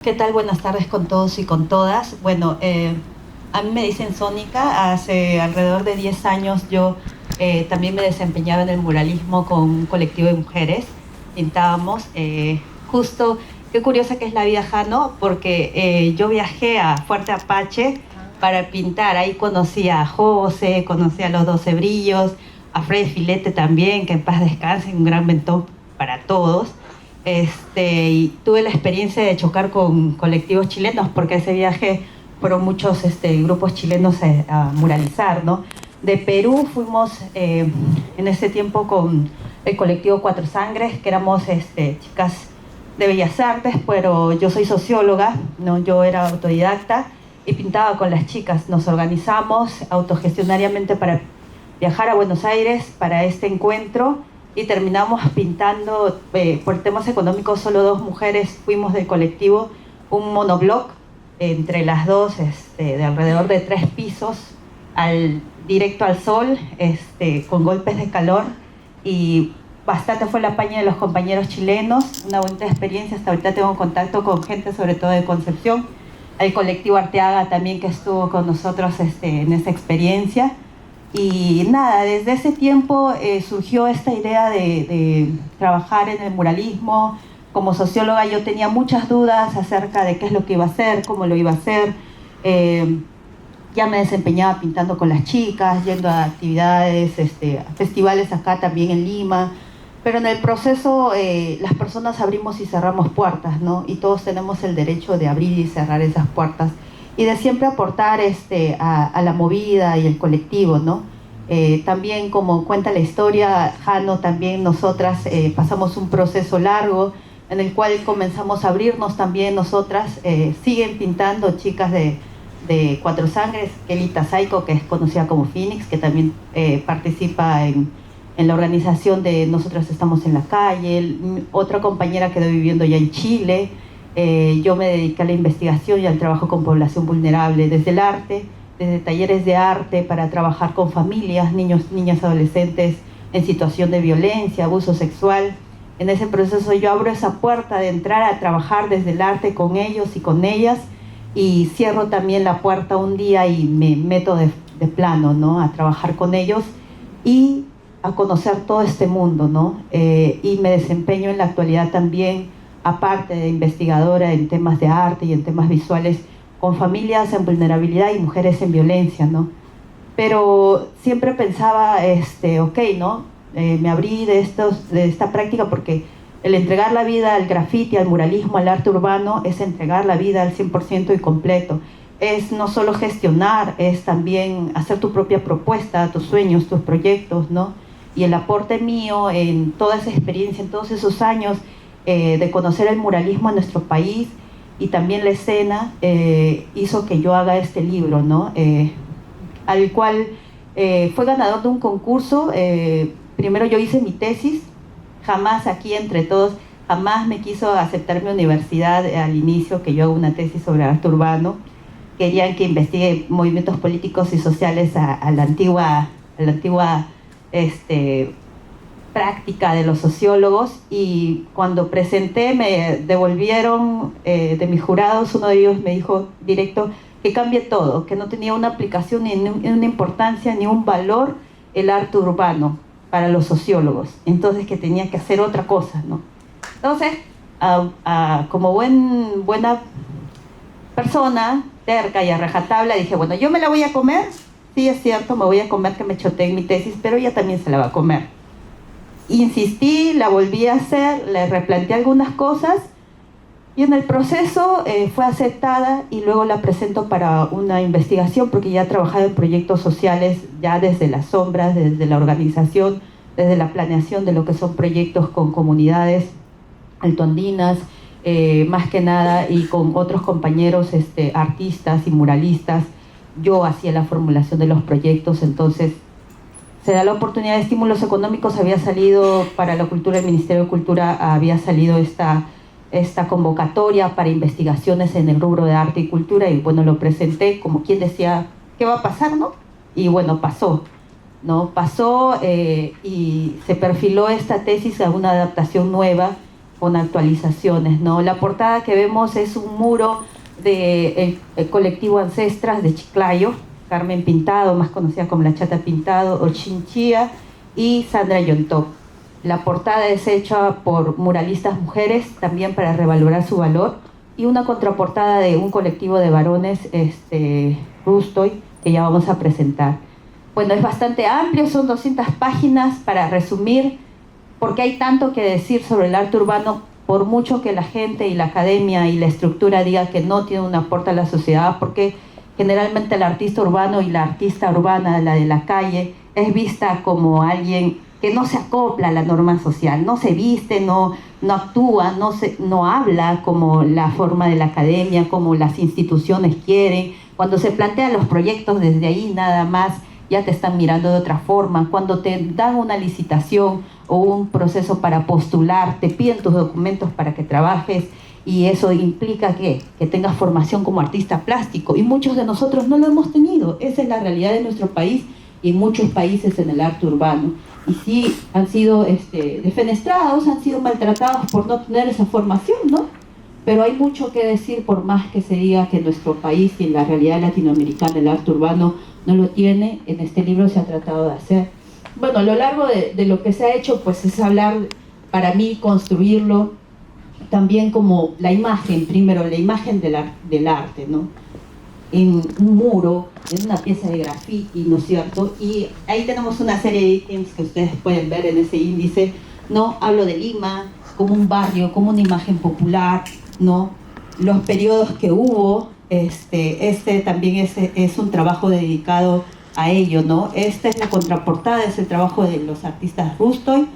¿Qué tal? Buenas tardes con todos y con todas. Bueno, a mí me dicen Sónica. Hace alrededor de 10 años yo también me desempeñaba en el muralismo con un colectivo de mujeres. Pintábamos. Justo, qué curiosa que es la vida, Jano, porque yo viajé a Fuerte Apache para pintar. Ahí conocí a José, conocí a los 12 Brillos, a Fred Filete también, que en paz descanse, un gran mentor para todos. Y tuve la experiencia de chocar con colectivos chilenos, porque ese viaje fueron muchos grupos chilenos a muralizar, ¿no? De Perú fuimos en ese tiempo con el colectivo Cuatro Sangres, que éramos chicas de Bellas Artes, pero yo soy socióloga, ¿no? Yo era autodidacta y pintaba con las chicas. Nos organizamos autogestionariamente para viajar a Buenos Aires para este encuentro y terminamos pintando, por temas económicos, solo 2 mujeres fuimos del colectivo, un monobloc entre las dos, de alrededor de 3 pisos, directo al sol, con golpes de calor, y bastante fue la paña de los compañeros chilenos, una bonita experiencia. Hasta ahorita tengo contacto con gente, sobre todo de Concepción, el colectivo Arteaga también, que estuvo con nosotros en esa experiencia. Y nada, desde ese tiempo surgió esta idea de trabajar en el muralismo. Como socióloga yo tenía muchas dudas acerca de qué es lo que iba a hacer, cómo lo iba a hacer. Ya me desempeñaba pintando con las chicas, yendo a actividades, a festivales acá también en Lima. Pero en el proceso las personas abrimos y cerramos puertas, ¿no? Y todos tenemos el derecho de abrir y cerrar esas puertas, y de siempre aportar a la movida y el colectivo, ¿no? También, como cuenta la historia, Jano, también nosotras pasamos un proceso largo en el cual comenzamos a abrirnos también nosotras. Siguen pintando chicas de Cuatro Sangres, Kelly Tazaico, que es conocida como Phoenix, que también participa en la organización de Nosotras Estamos en la Calle. Otra compañera quedó viviendo ya en Chile. Yo me dediqué a la investigación y al trabajo con población vulnerable, desde el arte, desde talleres de arte para trabajar con familias, niños, niñas, adolescentes en situación de violencia, abuso sexual. En ese proceso yo abro esa puerta de entrar a trabajar desde el arte con ellos y con ellas, y cierro también la puerta un día y me meto de plano, ¿no? A trabajar con ellos y a conocer todo este mundo, ¿no? Y me desempeño en la actualidad también, aparte de investigadora en temas de arte y en temas visuales, con familias en vulnerabilidad y mujeres en violencia, ¿no? Pero siempre pensaba, ok, ¿no? Me abrí de esta práctica porque el entregar la vida al grafiti, al muralismo, al arte urbano, es entregar la vida al 100% y completo. Es no solo gestionar, es también hacer tu propia propuesta, tus sueños, tus proyectos, ¿no? Y el aporte mío en toda esa experiencia, en todos esos años, de conocer el muralismo en nuestro país y también la escena, hizo que yo haga este libro, ¿no? Al cual fue ganador de un concurso. Primero yo hice mi tesis. Jamás aquí entre todos, jamás me quiso aceptar mi universidad al inicio que yo hago una tesis sobre arte urbano. Querían que investigue movimientos políticos y sociales a la antigua práctica de los sociólogos, y cuando presenté me devolvieron de mis jurados. Uno de ellos me dijo directo que cambie todo, que no tenía una aplicación ni una importancia ni un valor el arte urbano para los sociólogos, entonces que tenía que hacer otra cosa, ¿no? Entonces, como buena persona, terca y a rajatabla, dije, bueno, yo me la voy a comer. Sí, es cierto, me voy a comer que me choteé en mi tesis, pero ella también se la va a comer. Insistí, la volví a hacer, le replanteé algunas cosas, y en el proceso fue aceptada, y luego la presento para una investigación, porque ya he trabajado en proyectos sociales ya desde las sombras, desde la organización, desde la planeación de lo que son proyectos con comunidades altoandinas, más que nada, y con otros compañeros artistas y muralistas. Yo hacía la formulación de los proyectos. Entonces se da la oportunidad de estímulos económicos. Había salido para la cultura, el Ministerio de Cultura había salido esta convocatoria para investigaciones en el rubro de arte y cultura, y bueno, lo presenté como quien decía, ¿qué va a pasar, no? Y bueno, pasó, ¿no? Pasó, y se perfiló esta tesis a una adaptación nueva, con actualizaciones, ¿no? La portada que vemos es un muro del el colectivo Ancestras de Chiclayo, Carmen Pintado, más conocida como La Chata Pintado, Ochinchía y Sandra Yontop. La portada es hecha por muralistas mujeres, también para revalorar su valor, y una contraportada de un colectivo de varones, Rustoy, que ya vamos a presentar. Bueno, es bastante amplio, son 200 páginas para resumir, porque hay tanto que decir sobre el arte urbano, por mucho que la gente y la academia y la estructura diga que no tiene un aporte a la sociedad, porque generalmente el artista urbano y la artista urbana, la de la calle, es vista como alguien que no se acopla a la norma social, no se viste, no actúa, no habla como la forma de la academia, como las instituciones quieren. Cuando se plantean los proyectos desde ahí nada más, ya te están mirando de otra forma. Cuando te dan una licitación o un proceso para postular, te piden tus documentos para que trabajes, y eso implica que tengas formación como artista plástico, y muchos de nosotros no lo hemos tenido. Esa es la realidad de nuestro país y en muchos países en el arte urbano. Y sí, han sido defenestrados, han sido maltratados por no tener esa formación, ¿no? Pero hay mucho que decir, por más que se diga que en nuestro país y en la realidad latinoamericana el arte urbano no lo tiene. En este libro se ha tratado de hacer. Bueno, a lo largo de lo que se ha hecho, pues es hablar, para mí, construirlo también como la imagen, primero la imagen del arte, ¿no? En un muro, en una pieza de graffiti, ¿no es cierto? Y ahí tenemos una serie de ítems que ustedes pueden ver en ese índice, ¿no? Hablo de Lima como un barrio, como una imagen popular, ¿no? Los periodos que hubo, también es un trabajo dedicado a ello, ¿no? Esta es la contraportada, es el trabajo de los artistas Rustoy,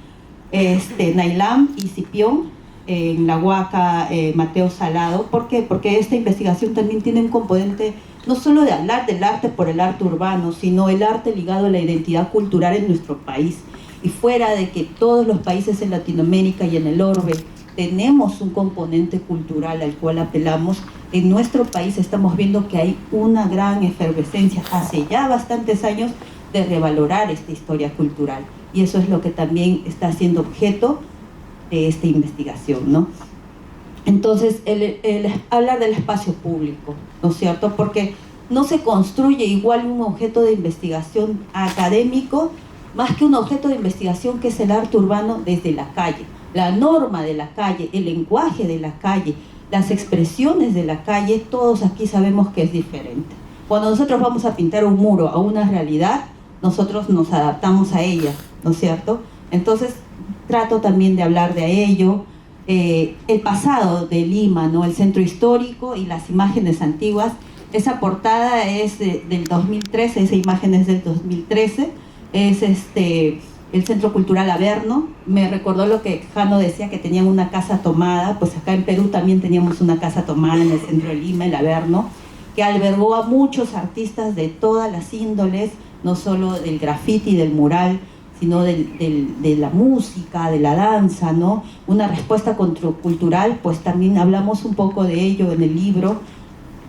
Nailam y Cipión, en la Huaca, Mateo Salado. ¿Por qué? Porque esta investigación también tiene un componente no solo de hablar del arte por el arte urbano, sino el arte ligado a la identidad cultural en nuestro país. Y fuera de que todos los países en Latinoamérica y en el orbe tenemos un componente cultural al cual apelamos, en nuestro país estamos viendo que hay una gran efervescencia hace ya bastantes años de revalorar esta historia cultural. Y eso es lo que también está siendo objeto de esta investigación, ¿no? Entonces, hablar del espacio público, ¿no es cierto? Porque no se construye igual un objeto de investigación académico más que un objeto de investigación que es el arte urbano desde la calle. La norma de la calle, el lenguaje de la calle, las expresiones de la calle, todos aquí sabemos que es diferente. Cuando nosotros vamos a pintar un muro a una realidad, nosotros nos adaptamos a ella, ¿no es cierto? Entonces, trato también de hablar de ello, el pasado de Lima, ¿no? El centro histórico y las imágenes antiguas. Esa portada es del 2013, esa imagen es del 2013, es el Centro Cultural Averno. Me recordó lo que Jano decía, que tenían una casa tomada. Pues acá en Perú también teníamos una casa tomada en el centro de Lima, el Averno, que albergó a muchos artistas de todas las índoles, no solo del graffiti, del mural, sino de la música, de la danza, ¿no? Una respuesta contracultural, pues también hablamos un poco de ello en el libro,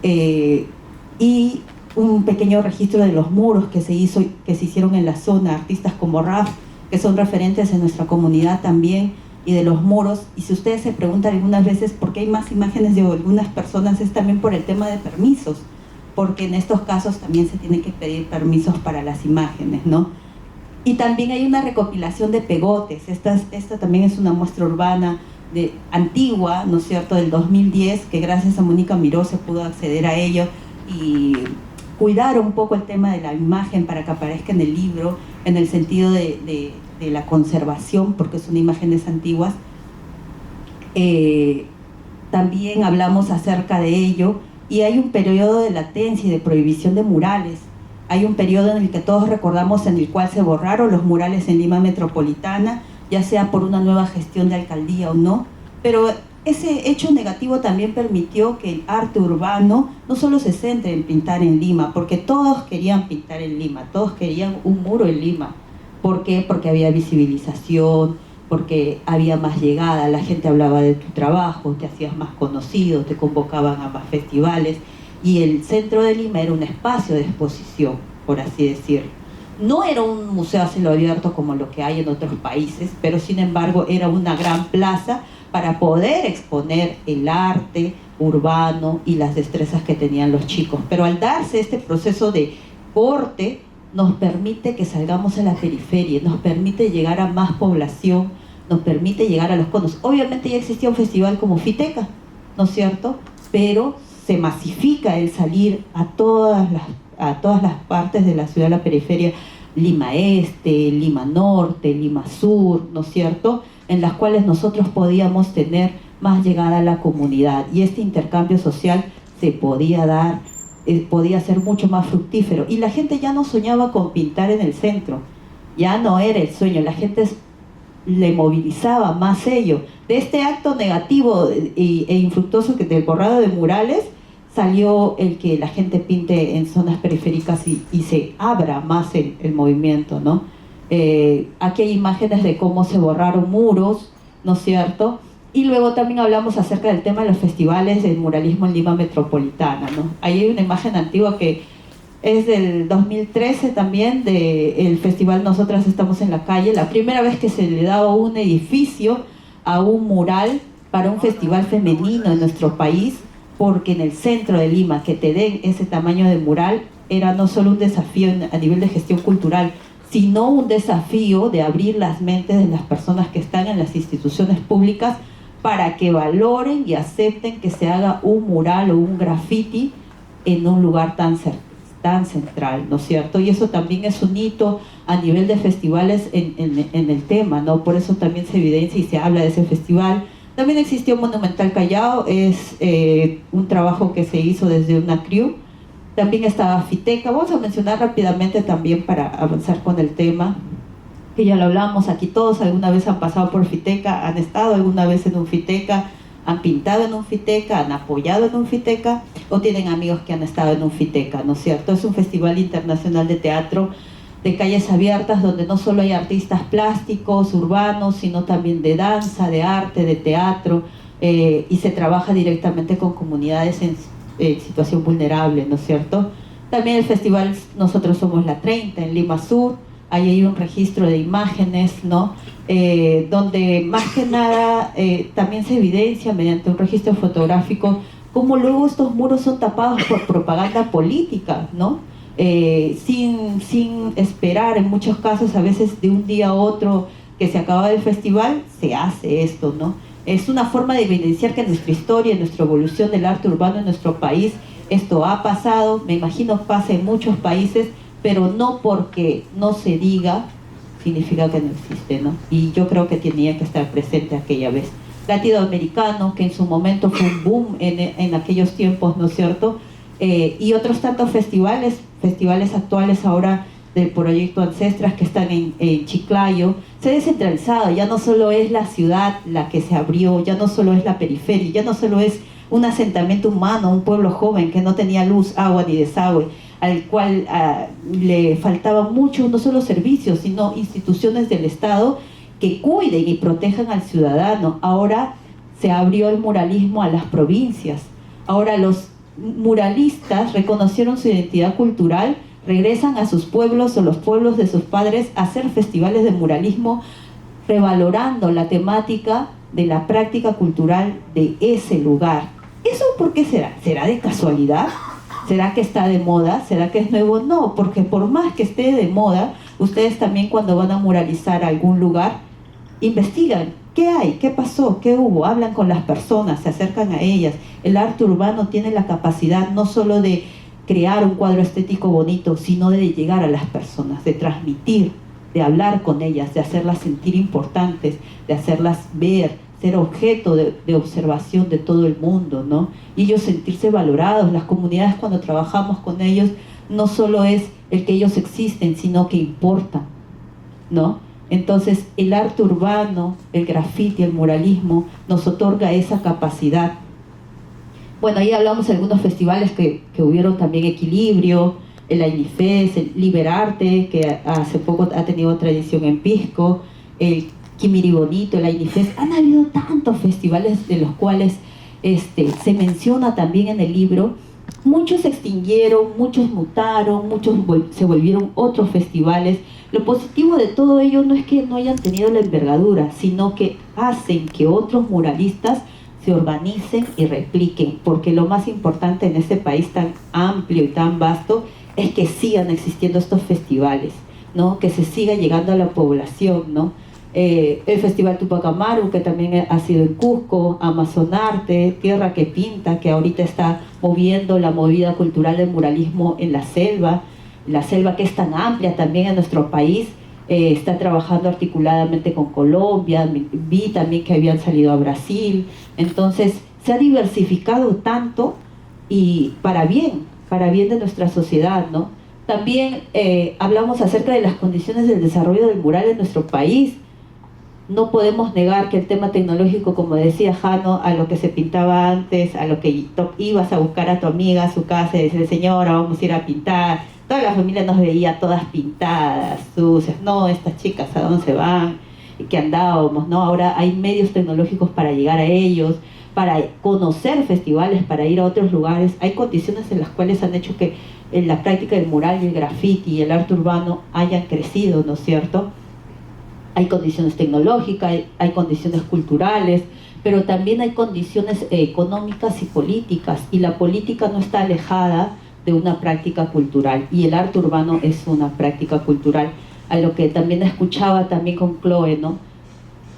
y un pequeño registro de los muros que se hicieron en la zona, artistas como Raf, que son referentes en nuestra comunidad también, y de los muros. Y si ustedes se preguntan algunas veces por qué hay más imágenes de algunas personas, es también por el tema de permisos, porque en estos casos también se tienen que pedir permisos para las imágenes, ¿no? Y también hay una recopilación de pegotes. Esta también es una muestra urbana antigua, ¿no es cierto?, del 2010, que gracias a Mónica Miró se pudo acceder a ello y cuidar un poco el tema de la imagen para que aparezca en el libro, en el sentido de la conservación, porque son imágenes antiguas. También hablamos acerca de ello, y hay un periodo de latencia y de prohibición de murales. Hay un periodo en el que todos recordamos, en el cual se borraron los murales en Lima Metropolitana, ya sea por una nueva gestión de alcaldía o no, pero ese hecho negativo también permitió que el arte urbano no solo se centre en pintar en Lima, porque todos querían pintar en Lima, todos querían un muro en Lima. ¿Por qué? Porque había visibilización, porque había más llegada, la gente hablaba de tu trabajo, te hacías más conocido, te convocaban a más festivales, y el centro de Lima era un espacio de exposición, por así decirlo. No era un museo a cielo abierto como lo que hay en otros países, pero sin embargo era una gran plaza para poder exponer el arte urbano y las destrezas que tenían los chicos. Pero al darse este proceso de corte, nos permite que salgamos a la periferia, nos permite llegar a más población, nos permite llegar a los conos. Obviamente ya existía un festival como Fiteca, ¿no es cierto? Pero se masifica el salir a todas las partes de la ciudad, de la periferia, Lima Este, Lima Norte, Lima Sur, ¿no es cierto?, en las cuales nosotros podíamos tener más llegada a la comunidad, y este intercambio social se podía dar, podía ser mucho más fructífero, y la gente ya no soñaba con pintar en el centro, ya no era el sueño, la gente le movilizaba más ello. De este acto negativo e infructuoso que del borrado de murales salió el que la gente pinte en zonas periféricas y se abra más el movimiento, ¿no? Aquí hay imágenes de cómo se borraron muros, ¿no es cierto? Y luego también hablamos acerca del tema de los festivales del muralismo en Lima Metropolitana, ¿no? Ahí hay una imagen antigua que es del 2013 también, del festival Nosotras Estamos en la Calle, la primera vez que se le daba un edificio a un mural para un festival femenino en nuestro país, porque en el centro de Lima que te den ese tamaño de mural era no solo un desafío a nivel de gestión cultural, sino un desafío de abrir las mentes de las personas que están en las instituciones públicas para que valoren y acepten que se haga un mural o un graffiti en un lugar tan central, ¿no es cierto? Y eso también es un hito a nivel de festivales en el tema, ¿no? Por eso también se evidencia y se habla de ese festival. También existió Monumental Callao, es un trabajo que se hizo desde una crew. También estaba Fiteca. Vamos a mencionar rápidamente también para avanzar con el tema, que ya lo hablamos aquí, todos alguna vez han pasado por Fiteca, han estado alguna vez en un Fiteca, han pintado en un Fiteca, han apoyado en un Fiteca, o tienen amigos que han estado en un Fiteca, ¿no es cierto? Es un festival internacional de teatro de calles abiertas, donde no solo hay artistas plásticos, urbanos, sino también de danza, de arte, de teatro, y se trabaja directamente con comunidades en situación vulnerable, ¿no es cierto? También el festival Nosotros Somos la 30 en Lima Sur, ahí hay un registro de imágenes, ¿no? Donde más que nada también se evidencia mediante un registro fotográfico cómo luego estos muros son tapados por propaganda política, ¿no? Sin esperar, en muchos casos, a veces de un día a otro que se acaba el festival, se hace esto, ¿no? Es una forma de evidenciar que en nuestra historia, en nuestra evolución del arte urbano en nuestro país, esto ha pasado, me imagino pasa en muchos países, pero no porque no se diga, significa que no existe, ¿no? Y yo creo que tenía que estar presente aquella vez. Latinoamericano, que en su momento fue un boom en aquellos tiempos, ¿no es cierto? Y otros tantos festivales actuales ahora del proyecto Ancestras que están en Chiclayo, se ha descentralizado, ya no solo es la ciudad la que se abrió, ya no solo es la periferia, ya no solo es un asentamiento humano, un pueblo joven que no tenía luz, agua ni desagüe, al cual le faltaban muchos, no solo servicios, sino instituciones del Estado que cuiden y protejan al ciudadano. Ahora se abrió el muralismo a las provincias, ahora los muralistas reconocieron su identidad cultural, regresan a sus pueblos o los pueblos de sus padres a hacer festivales de muralismo, revalorando la temática de la práctica cultural de ese lugar. ¿Eso por qué será? ¿Será de casualidad? ¿Será que está de moda? ¿Será que es nuevo? No, porque por más que esté de moda, ustedes también cuando van a muralizar algún lugar, investigan qué hay, qué pasó, qué hubo, hablan con las personas, se acercan a ellas. El arte urbano tiene la capacidad no solo de crear un cuadro estético bonito, sino de llegar a las personas, de transmitir, de hablar con ellas, de hacerlas sentir importantes, de hacerlas ver, ser objeto de observación de todo el mundo, ¿no? Y ellos sentirse valorados. Las comunidades, cuando trabajamos con ellos, no solo es el que ellos existen, sino que importan, ¿no? Entonces, el arte urbano, el graffiti, el muralismo, nos otorga esa capacidad. Bueno, ahí hablamos de algunos festivales que hubieron también Equilibrio, el AINIFES, el Liberarte, que hace poco ha tenido otra edición en Pisco, el Quimiri Bonito, el AINIFES. Han habido tantos festivales de los cuales se menciona también en el libro, Muchos se extinguieron, muchos mutaron, muchos se volvieron otros festivales. Lo positivo de todo ello no es que no hayan tenido la envergadura, sino que hacen que otros muralistas se organicen y repliquen, porque lo más importante en este país tan amplio y tan vasto es que sigan existiendo estos festivales, ¿no? Que se siga llegando a la población, ¿no? El Festival Tupac Amaru, que también ha sido en Cusco, Amazonarte, Tierra que Pinta, que ahorita está moviendo la movida cultural del muralismo en la selva que es tan amplia también en nuestro país, está trabajando articuladamente con Colombia, vi también que habían salido a Brasil, entonces se ha diversificado tanto y para bien de nuestra sociedad, ¿no? También hablamos acerca de las condiciones del desarrollo del mural en nuestro país. No podemos negar que el tema tecnológico, como decía Jano, a lo que se pintaba antes, a lo que ibas a buscar a tu amiga a su casa y decirle, señora, vamos a ir a pintar. Toda la familia nos veía todas pintadas, sucias. No, estas chicas, ¿a dónde se van? ¿Y qué andábamos? ¿No? Ahora hay medios tecnológicos para llegar a ellos, para conocer festivales, para ir a otros lugares. Hay condiciones en las cuales han hecho que en la práctica del mural y el graffiti y el arte urbano hayan crecido, ¿no es cierto? Hay condiciones tecnológicas, hay condiciones culturales, pero también hay condiciones económicas y políticas, y la política no está alejada de una práctica cultural, y el arte urbano es una práctica cultural, a lo que también escuchaba también con Chloe, ¿no?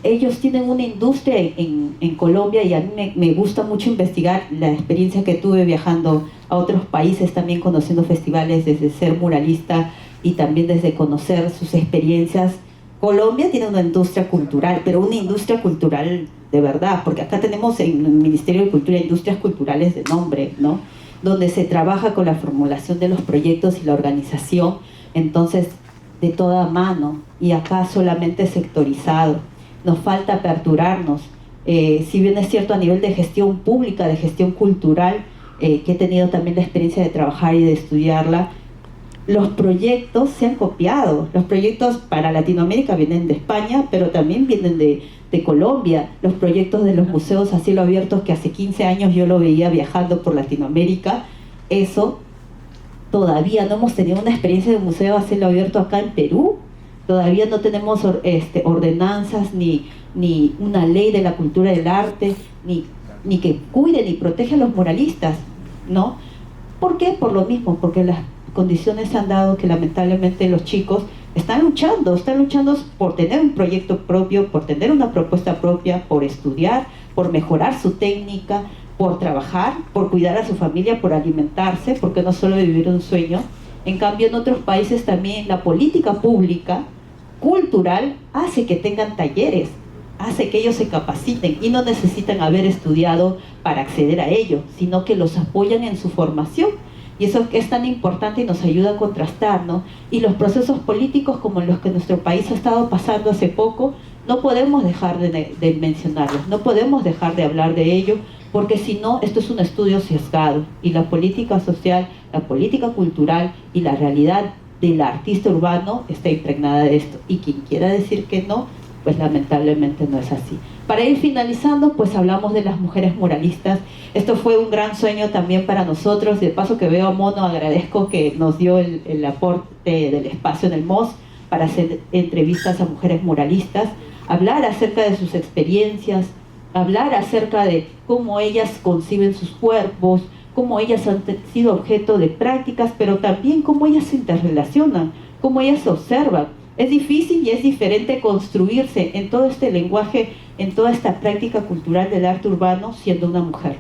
Ellos tienen una industria en Colombia, y a mí me gusta mucho investigar la experiencia que tuve viajando a otros países, también conociendo festivales desde ser muralista y también desde conocer sus experiencias. Colombia tiene una industria cultural, pero una industria cultural de verdad, porque acá tenemos en el Ministerio de Cultura industrias culturales de nombre, ¿no? Donde se trabaja con la formulación de los proyectos y la organización, entonces de toda mano, y acá solamente sectorizado. Nos falta aperturarnos. Si bien es cierto a nivel de gestión pública, de gestión cultural, que he tenido también la experiencia de trabajar y de estudiarla, los proyectos se han copiado. Los proyectos para Latinoamérica vienen de España, pero también vienen de Colombia. Los proyectos de los museos a cielo abierto, que hace 15 años yo lo veía viajando por Latinoamérica, eso todavía no hemos tenido una experiencia de museo a cielo abierto acá en Perú. Todavía no tenemos ordenanzas, ni una ley de la cultura del arte, ni que cuide ni protege a los muralistas, ¿no? ¿Por qué? Por lo mismo, porque las condiciones han dado que lamentablemente los chicos están luchando por tener un proyecto propio, por tener una propuesta propia, por estudiar, por mejorar su técnica, por trabajar, por cuidar a su familia, por alimentarse, porque no solo vivir un sueño. En cambio, en otros países también la política pública, cultural, hace que tengan talleres, hace que ellos se capaciten y no necesitan haber estudiado para acceder a ello, sino que los apoyan en su formación. Y eso es tan importante y nos ayuda a contrastar, ¿no? Y los procesos políticos como los que nuestro país ha estado pasando hace poco, no podemos dejar de mencionarlos, no podemos dejar de hablar de ello, porque si no, esto es un estudio sesgado. Y la política social, la política cultural y la realidad del artista urbano está impregnada de esto. Y quien quiera decir que no, pues lamentablemente no es así. Para ir finalizando, pues hablamos de las mujeres muralistas. Esto fue un gran sueño también para nosotros. De paso que veo a Mono, agradezco que nos dio el aporte del espacio en el MOS para hacer entrevistas a mujeres muralistas, hablar acerca de sus experiencias, hablar acerca de cómo ellas conciben sus cuerpos, cómo ellas han sido objeto de prácticas, pero también cómo ellas se interrelacionan, cómo ellas se observan. Es difícil y es diferente construirse en todo este lenguaje, en toda esta práctica cultural del arte urbano siendo una mujer.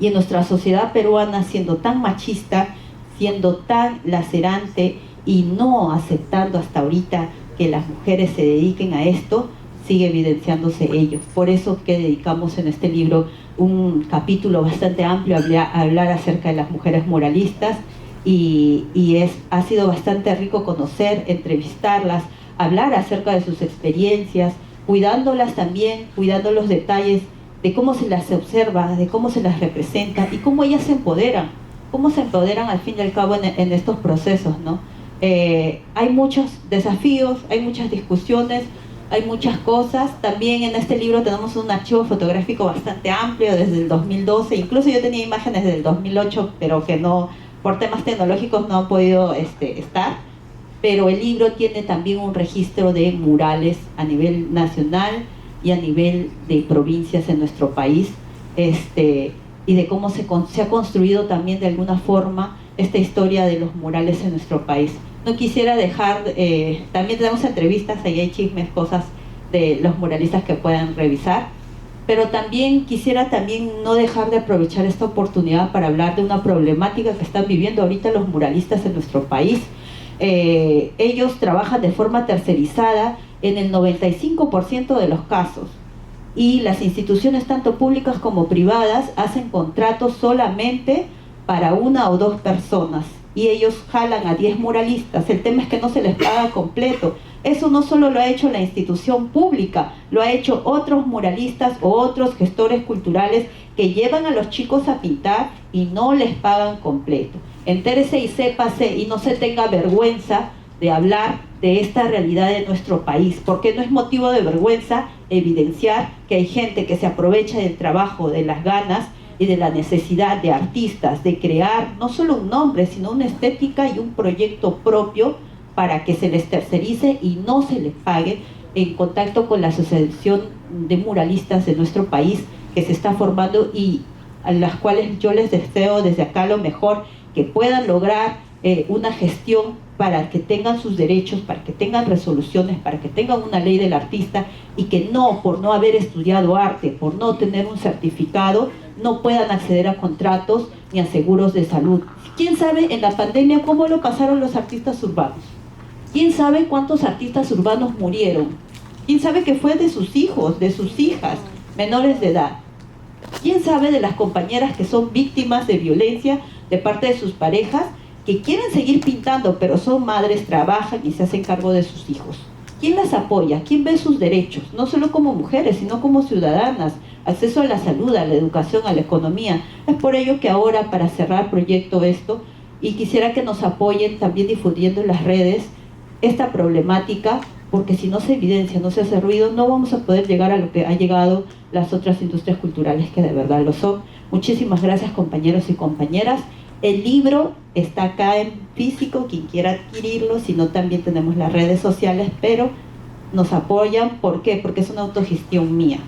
Y en nuestra sociedad peruana, siendo tan machista, siendo tan lacerante y no aceptando hasta ahorita que las mujeres se dediquen a esto, sigue evidenciándose ello. Por eso que dedicamos en este libro un capítulo bastante amplio a hablar acerca de las mujeres muralistas, ha sido bastante rico conocer, entrevistarlas, hablar acerca de sus experiencias, cuidándolas también, cuidando los detalles de cómo se las observa, de cómo se las representa y cómo ellas se empoderan, al fin y al cabo en estos procesos, ¿no? Hay muchos desafíos, hay muchas discusiones, hay muchas cosas. También en este libro tenemos un archivo fotográfico bastante amplio desde el 2012, incluso yo tenía imágenes del 2008, pero que no, por temas tecnológicos no han podido estar. Pero el libro tiene también un registro de murales a nivel nacional y a nivel de provincias en nuestro país, y de cómo se ha construido también de alguna forma esta historia de los murales en nuestro país. No quisiera dejar, también tenemos entrevistas, ahí hay chismes, cosas de los muralistas que puedan revisar, pero también quisiera también no dejar de aprovechar esta oportunidad para hablar de una problemática que están viviendo ahorita los muralistas en nuestro país. Ellos trabajan de forma tercerizada en el 95% de los casos, y las instituciones tanto públicas como privadas hacen contratos solamente para 1 o 2 personas, y ellos jalan a 10 muralistas. El tema es que no se les paga completo. Eso no solo lo ha hecho la institución pública, lo ha hecho otros muralistas o otros gestores culturales que llevan a los chicos a pintar y no les pagan completo. Entérese y sépase, y no se tenga vergüenza de hablar de esta realidad de nuestro país, porque no es motivo de vergüenza evidenciar que hay gente que se aprovecha del trabajo, de las ganas y de la necesidad de artistas de crear no solo un nombre, sino una estética y un proyecto propio para que se les tercerice y no se les pague, en contacto con la Asociación de Muralistas de nuestro país que se está formando, y a las cuales yo les deseo desde acá lo mejor, que puedan lograr una gestión para que tengan sus derechos, para que tengan resoluciones, para que tengan una ley del artista, y que no, por no haber estudiado arte, por no tener un certificado, no puedan acceder a contratos ni a seguros de salud. ¿Quién sabe en la pandemia cómo lo pasaron los artistas urbanos? ¿Quién sabe cuántos artistas urbanos murieron? ¿Quién sabe qué fue de sus hijos, de sus hijas, menores de edad? ¿Quién sabe de las compañeras que son víctimas de violencia de parte de sus parejas, que quieren seguir pintando, pero son madres, trabajan y se hacen cargo de sus hijos? ¿Quién las apoya? ¿Quién ve sus derechos? No solo como mujeres, sino como ciudadanas, acceso a la salud, a la educación, a la economía. Es por ello que ahora, para cerrar proyecto esto, y quisiera que nos apoyen también difundiendo en las redes esta problemática, porque si no se evidencia, no se hace ruido, no vamos a poder llegar a lo que han llegado las otras industrias culturales que de verdad lo son. Muchísimas gracias, compañeros y compañeras. El libro está acá en físico, quien quiera adquirirlo, si no también tenemos las redes sociales, pero nos apoyan. ¿Por qué? Porque es una autogestión mía.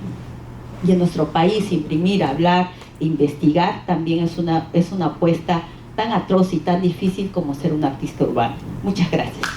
Y en nuestro país imprimir, hablar, investigar también es una apuesta tan atroz y tan difícil como ser un artista urbano. Muchas gracias.